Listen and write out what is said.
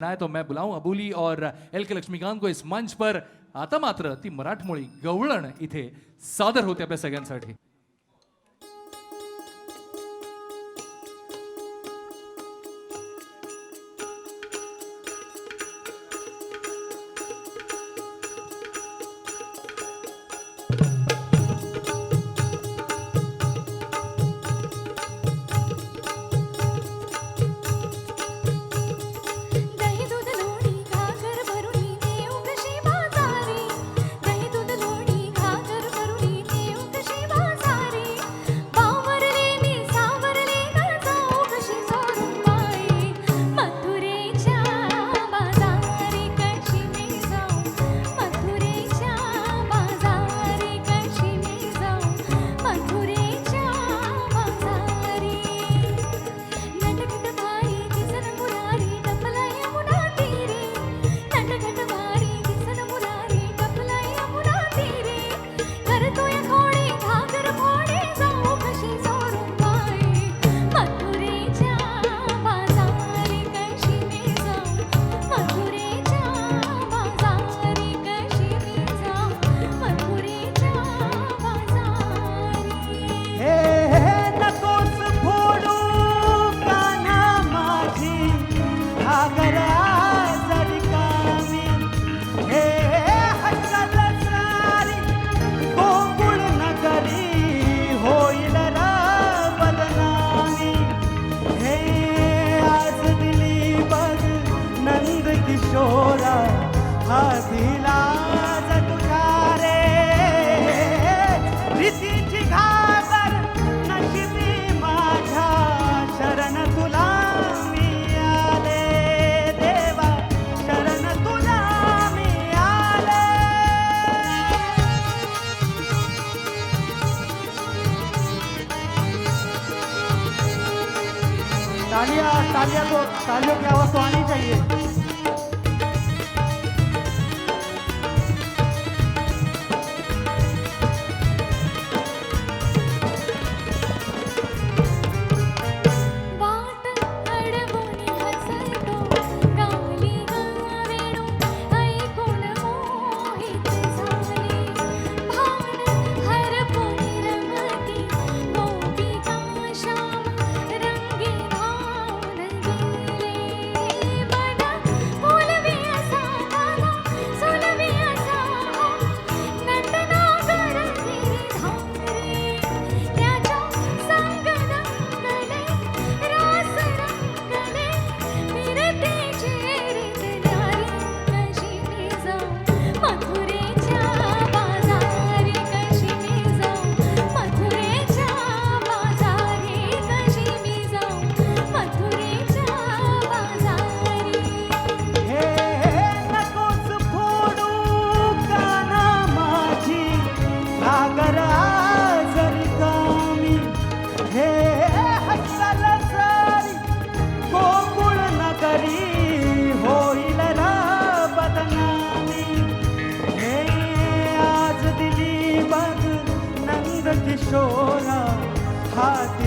है तो मैं बुलाऊं अबुली और एल के लक्ष्मीकांत को इस मंच पर. आता मात्र ती मराठमोळी गवळण इथे सादर होते आपल्या सगळ्यांसाठी. किशोरा हातीला तुझ्या रीतीची घागर नशिबी माझ्या शरण तुला मी आले देवा शरण तुला मी आले. तालियों की आवाज तो आनी चाहिए. किशोरा हाथ